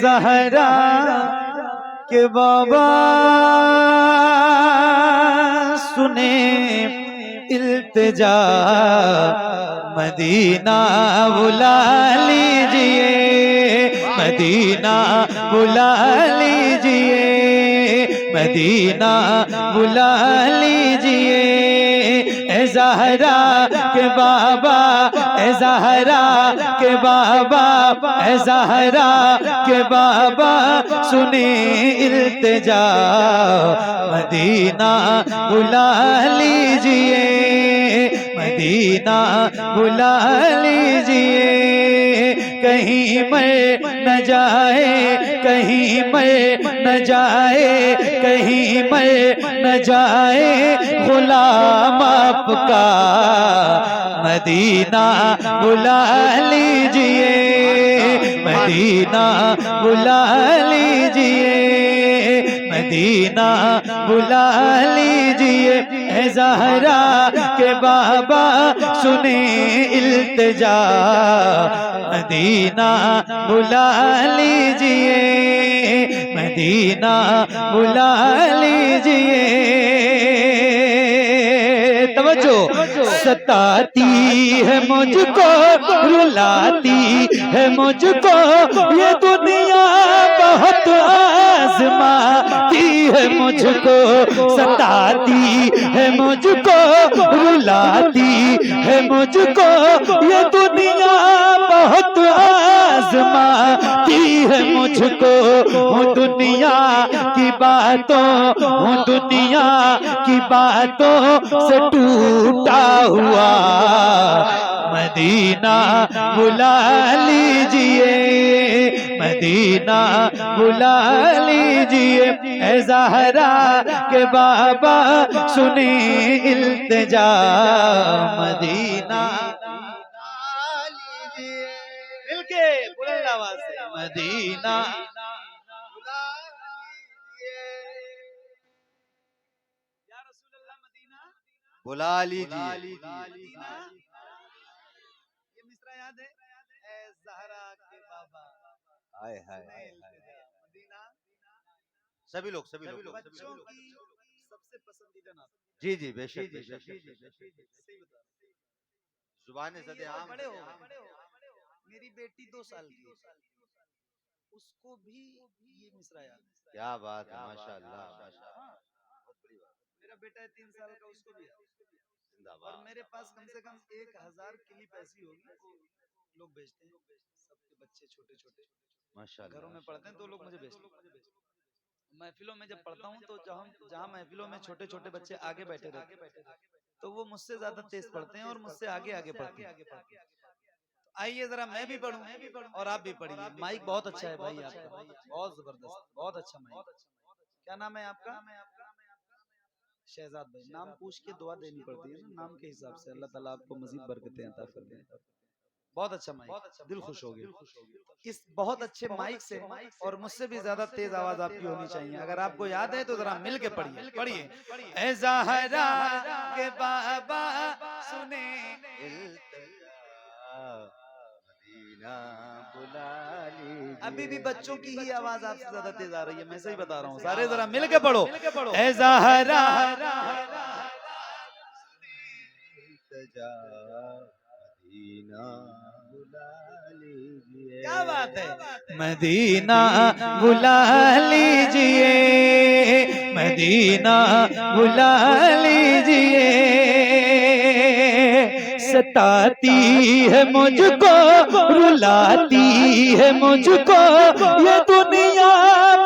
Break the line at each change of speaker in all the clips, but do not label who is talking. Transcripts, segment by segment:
ज़हरा के बाबा सुने इल्तिजा, मदीना बुला लीजिए, मदीना बुला लीजिए, मदीना बुला लीजिए। ए ज़हरा के बाबा, ए ज़हरा के बाबा, ए ज़हरा के बाबा सुने इल्तिजा, मदीना बुला लीजिए, मदीना बुला लीजिए। कहीं मर न जाए, कहीं मर न जाए, कहीं मर न जाए गुलाम आपका, मदीना बुला लीजिए, मदीना बुला लीजिए, मदीना बुला लीजिए। ए ज़हरा के बाबा सुने इल्तिजा, मदीना बुला लीजिए, मदीना बुला लीजिए। तवज्जो। सताती है मुझको, रुलाती है मुझको ये दुनिया, बहुत आज़माती है मुझको, सताती है मुझको, रुलाती है मुझको ये दुनिया, बहुत आज़माती है मुझको। हूँ दुनिया की बातों, हूँ दुनिया की बातों से टूटा हुआ, मदीना बुला लीजिए, मदीना बुला लीजिए। ए ज़हरा के बाबा सुने इल्तिजा, मदीना लीजिए। मिलके बुलंद आवाज से मदीना बुला लीजिए, या रसूल अल्लाह मदीना बुला लीजिए। ये मिसरा याद है? ए ज़हरा के बाबा, हाय हाय मदीना। सभी लोग बच्चों की सबसे पसंदीदा नात। जी जी बेशक बेशक, सही बता। जुबान ज़दे आम बड़े हो। मेरी बेटी 2 साल की, उसको भी ये मिसरा याद है। क्या बात है, माशाअल्लाह माशाअल्लाह, बहुत बड़ी बात। मेरा बेटा है 3 साल का, उसको भी और मेरे पास कम से कम 1000 क्लिप ऐसी होगी, वो लोग भेजते हैं, सबके बच्चे छोटे छोटे माशाअल्लाह घरों में पढ़ते हैं, तो लोग मुझे भेजते हैं। महफिलों में जब पढ़ता हूँ तो जहाँ महफिलों में छोटे छोटे बच्चे आगे बैठे रहते हैं, तो वो मुझसे ज्यादा तेज पढ़ते हैं और मुझसे आगे आगे पढ़ते हैं। आइए जरा मैं भी पढ़ूं और आप भी पढ़िए। माइक बहुत अच्छा है भाई आपका, बहुत जबरदस्त, बहुत अच्छा माइक। क्या नाम है आपका? शहजाद भाई। नाम पूछ के दुआ देनी पड़ती है ना, नाम के हिसाब से। अल्लाह ताला आपको मजीद बरकतें अता फरमाए। बहुत अच्छा माइक, दिल खुश हो गया। इस बहुत अच्छे माइक से और मुझसे भी ज्यादा तेज आवाज आपकी होनी चाहिए। अगर आपको याद है तो जरा मिल के पढ़िए, पढ़िए। ए ज़हरा के बाबा सुने मदीना बुला लीजिए। अभी भी बच्चों की ही आवाज आपसे ज्यादा तेज आ रही है, मैं सही बता रहा हूँ। सारे जरा मिल के पढ़ो। ए ज़हरा मदीना बुला लीजिए। क्या बात है, मदीना बुला लीजिए, मदीना बुला लीजिए। सताती है मुझको, रुलाती है मुझको ये दुनिया,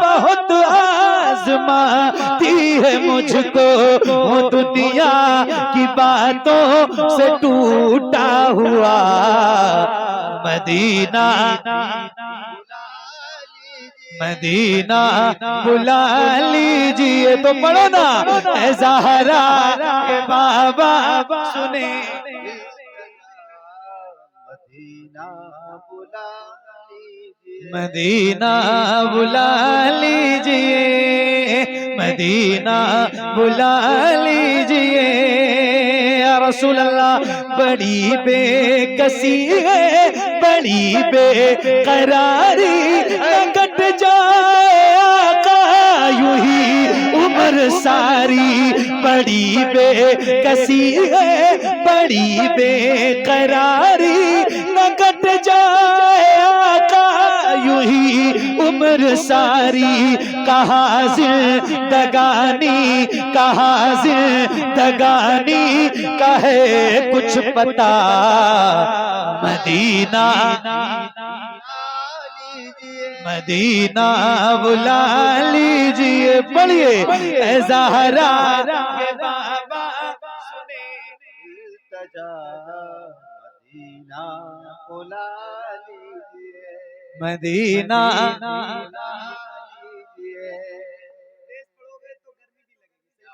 बहुत आज़माती है मुझको। वो दुनिया की बातों से टूटा हुआ, मदीना मदीना बुला लीजिए। तो पढ़ो ना, ए ज़हरा के बाबा सुने मदीना बुला लीजिए, मदीना बुला लीजिए, मदीना बुला लीजिए।
रसूल अल्लाह। बड़ी बेकसी है, बड़ी बेकरारी, न कट जाए आका यूं ही उम्र सारी। बड़ी बेकसी है, बड़ी बेकरारी, न कट जाए आका यूं ही उम्र सारी। कहाँ जिंदगानी, कहाँ जिंदगानी, कहे कुछ पता मदीना, मदीना बुला लीजिए। पढ़िए ऐ ज़हरा के बाबा सुने
इल्तिजा, मदीना बुला लीजिए,
मदीना।
लीजिए। तेज पढ़ोगे तो गर्मी भी लगेगी।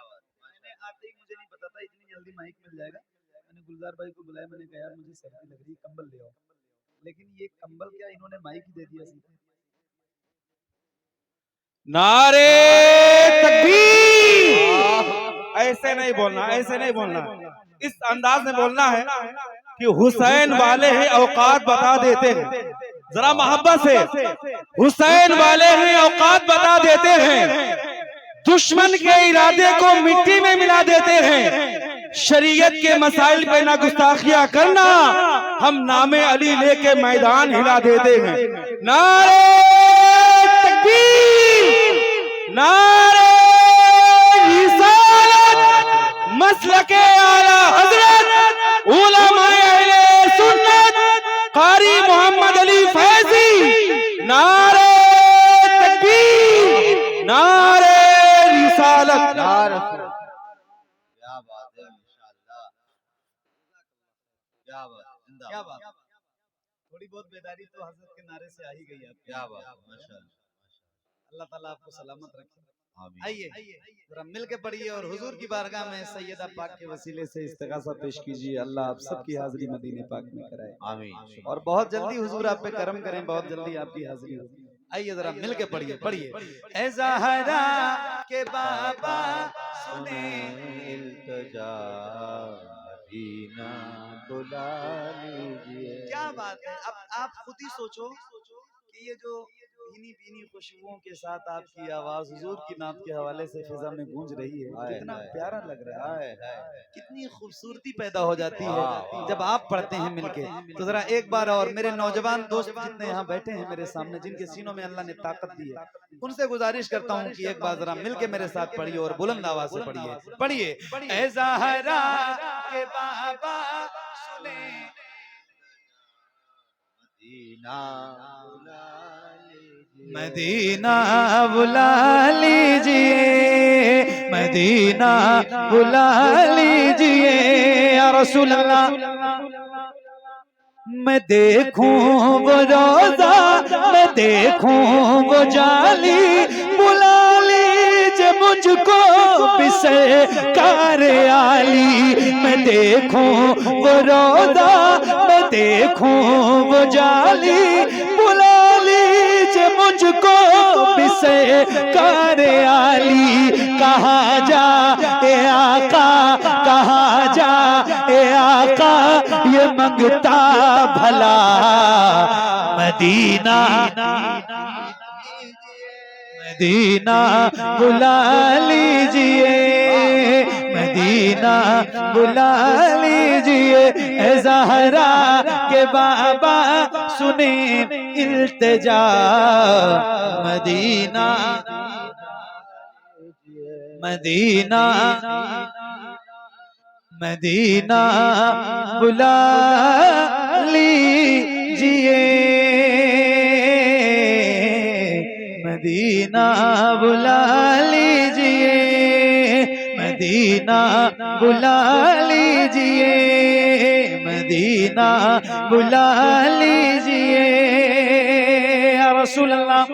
मैंने आते ही मुझे नहीं पता था इतनी जल्दी माइक मिल जाएगा। मैंने गुलजार भाई को बुलाया, मैंने कहा यार मुझे सर्दी लग रही है, कंबल ले आओ। लेकिन ये कंबल क्या, इन्होंने माइक ही दे दिया सीधे।
नारे तकबीर। ऐसे नहीं बोलना, ऐसे नहीं बोलना, इस अंदाज में बोलना है कि हुसैन वाले हैं औकात बता देते हैं। जरा मोहब्बत से, हुसैन वाले हैं औकात बता देते हैं, दुश्मन के इरादे को मिट्टी में मिला देते हैं। शरीयत के मसाइल पे ना गुस्ताखियां करना, हम नामे अली लेके मैदान हिला देते हैं। नारे तकबीर, नारे रिसालत, मसलके आला हजरत उलमाए अहले सुन्नत कारी मोहम्मद अली फैजी। नारे तकबीर, नारे रिसालत।
क्या बात है, इंशाअल्लाह। क्या बात, क्या बात। थोड़ी बहुत बेदारी तो हजरत के नारे से आ ही गई है। क्या बात, माशाअल्लाह। अल्लाह ताला आपको सलामत रखे। आइए जरा मिल के पढ़िए और हुजूर की बारगाह में सैयदा पाक के वसीले से इस्तिगासा पेश कीजिए। अल्लाह आप सबकी हाजिरी मदीने पाक में कराए, आमीन। और बहुत जल्दी हुजूर आप पे करम करें, बहुत जल्दी आपकी हाजिरी होगी। आइए जरा मिल के पढ़िए, पढ़िए। ऐ ज़हरा के बाबा सुने इल्तिजा, मदीना बुला लीजिए। क्या बात है। अब आप खुद ही सोचो कि ये जो भीनी भीनी खुशबुओं के साथ आपकी आवाज हुजूर की नात के हवाले से फिजा में गूंज रही है, कितना प्यारा लग रहा है, कितनी खूबसूरती पैदा हो जाती है जब आप पढ़ते हैं मिलके। तो जरा एक बार और मेरे नौजवान दोस्त जितने यहाँ बैठे हैं मेरे सामने, जिनके सीनों में अल्लाह ने ताकत दी है, उनसे गुजारिश करता हूँ कि एक बार जरा मिलके मेरे साथ पढ़िए और बुलंद आवाज से पढ़िए। पढ़िए ऐ ज़हरा के बाबा सुने मदीना बुला लीजिए, मदीना बुला लीजिए या रसूल अल्लाह। मैं देखूं वो रोजा, मैं देखूं वो जाली, बुला लीजिए मुझको बिसरकार आली। मैं देखूं वो रोजा, मैं देखूं वो जाली, बुला लीजिए मुझको बिसरकार आली। कहाँ जा ए आका, कहाँ जा ए आका, ये मंगता भला मदीना, मदीना बुला लीजिए, मदीना बुला लीजिए। ऐ ज़हरा के बाबा सुने इल्तिजा, मदीना, मदीना, मदीना बुला लीजिए, मदीना बुला लीजिए, मदीना बुला लीजिए, मदीना बुला लीजिए या रसूल अल्लाह।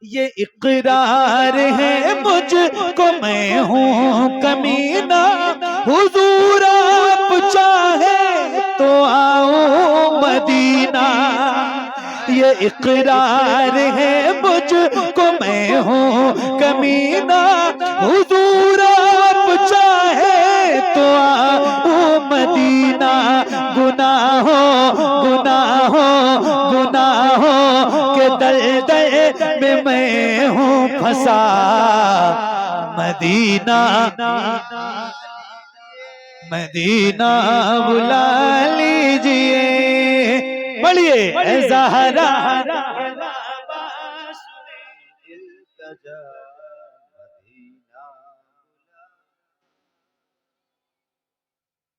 ये इकरार है मुझको मैं हूँ कमीना, हुजूर आप चाहे तो आओ मदीना। ये इकरार है मुझको मैं हूँ कमीना, हुजूर आप चाहे
मदीना गुनाहों के दलदल में मैं हूँ फंसा। मदीना मदीना बुला लीजिए, पढ़िए ऐ ज़हरा।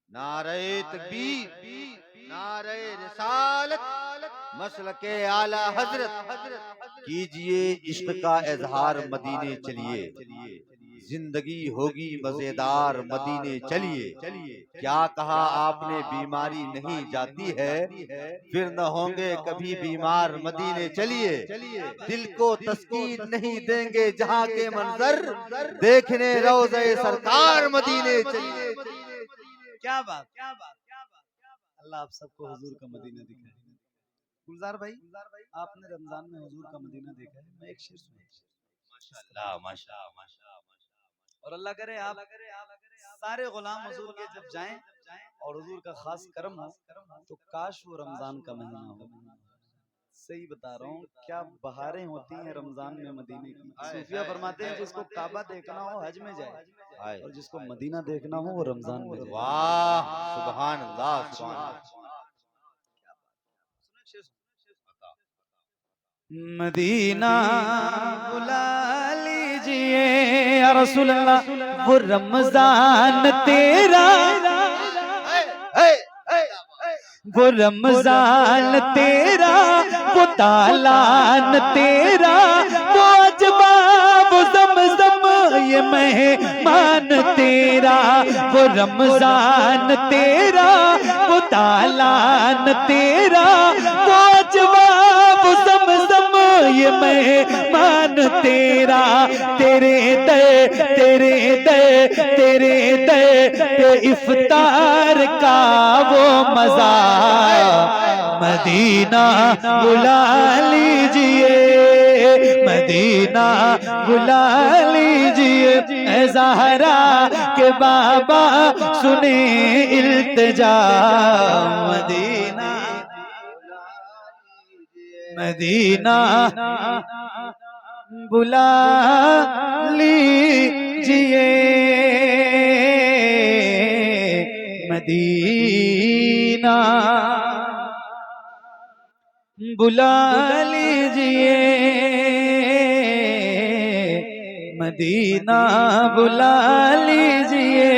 नारे तकबीर, नारे रिसालत, मसलके आला हजरत। कीजिए इश्क का इजहार मदीने चलिए, जिंदगी होगी मजेदार मदीने चलिए। क्या कहा आपने बीमारी नहीं जाती है, फिर न होंगे कभी बीमार मदीने चलिए। दिल को तस्कीन नहीं देंगे जहाँ के मंजर, देखने रोज़े सरकार मदीने चलिए।
क्या बात, अल्लाह आप सबको हुजूर का मदीना दिखाए। गुलजार भाई, आपने रमजान में हुजूर का मदीना देखा है? मैं एक शेर सुनाऊं।
माशाअल्लाह।
और अल्लाह करे आप सारे गुलाम हुजूर के जब जाएं और हुजूर का खास करम हो, तो काश वो रमजान का महीना हो। सही बता रहा हूँ, क्या बहारें होती हैं रमजान में मदीने की। सूफिया फरमाते हैं जिसको काबा देखना हो हज में जाए, और जिसको मदीना देखना हो वो रमजान में जाए।
वाह, सुभान अल्लाह, सुभान अल्लाह।
मदीना बुला लीजिए या रसूल अल्लाह, वो रमजान तेरा, वो रमजान तेरा, वो तालान तेरा, वो अजबा, वो ज़मज़म, ये मेहमान तेरा। वो रमजान तेरा, वो तालान तेरा, वो अजबा, वो ज़मज़म, ये मेहमान तेरा। तेरे दर पे इफ्तार का वो मजा। मदीना बुला लीजिए, मदीना बुला लीजिए, ऐ ज़हरा के बाबा सुने इल्तिजा। मदीना मदीना बुला लीजिए, मदीना बुला लीजिए, मदीना बुला लीजिए।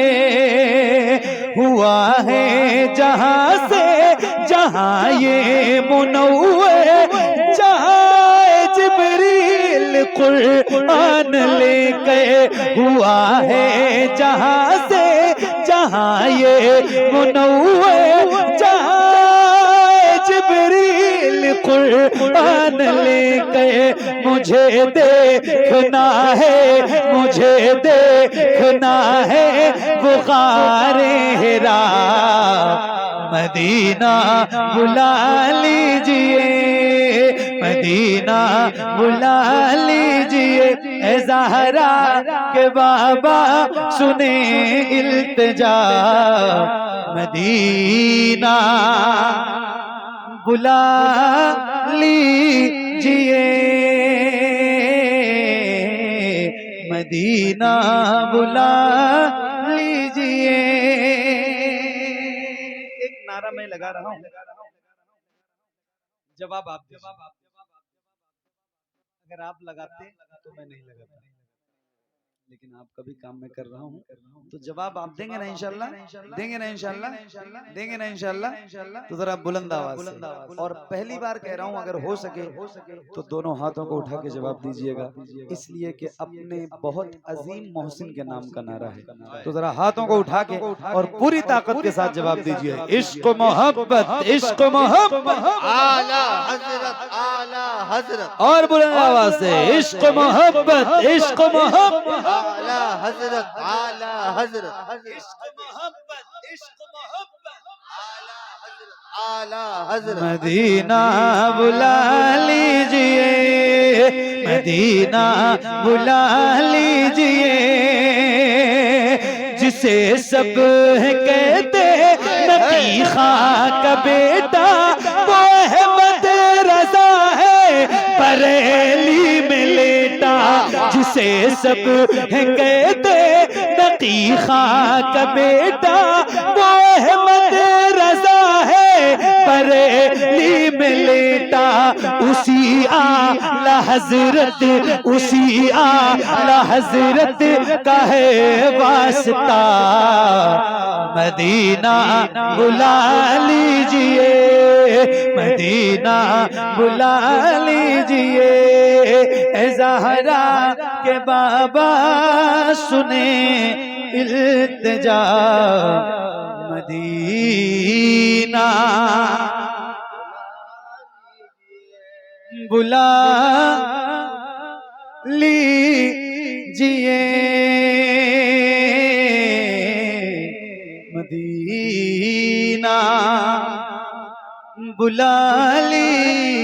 हुआ है जहाँ से जहाँ ये मुनव्वर, जहाँ जिब्रील कुरान लेके। हुआ है जहाँ से जहाँ ये मुनव्वर, जहाँ जिब्रील कुरान लेके। मुझे देखना है, मुझे देखना है वो गारे हिरा। मदीना बुला लीजिए, मदीना बुला लीजिए, ऐ ज़हरा के बाबा सुने इल्तिजा। मदीना बुला लीजिए, मदीना बुला लीजिए। एक नारा मैं लगा रहा हूँ, जवाब आप दीजिए। अगर आप लगाते तो मैं नहीं लगाता, लेकिन आपका भी काम मैं कर रहा हूँ, तो जवाब आप देंगे ना इंशाल्लाह? देंगे ना इंशाल्लाह? देंगे ना इंशाल्लाह? तो जरा बुलंद आवाज से, और पहली बार कह रहा हूँ, अगर हो सके तो दोनों हाथों को उठा के जवाब दीजिएगा, इसलिए कि अपने बहुत अजीम मोहसिन के नाम का नारा है। तो जरा हाथों को उठा के और पूरी ताकत के साथ जवाब दीजिए। इश्क मोहब्बत, इश्क मोहब्बत,
आला हजरत, आला हजरत।
और बुलंद आवाज से, इश्क मोहब्बत, इश्क मोहब्बत,
आला हजरत, आला हजरत।
इश्क मोहब्बत, इश्क मोहब्बत,
आला हजरत।
मदीना बुला लीजिए, मदीना बुला लीजिए, जिसे सब कहते नकी खां का बेटा वो अहमद रजा है, बरेली में लेटा जिसे सब है कहते। नकी खां का बेटा वो अहमद रजा है, बरेली में लेटा उसी आला हजरत, उसी आला हजरत का है वास्ता। मदीना बुला लीजिए, मदीना बुला लीजिए। ए ज़हरा के बाबा सुने इल्तिजा, मदीना बुला लीजिए, मदीना बुला लीजिए।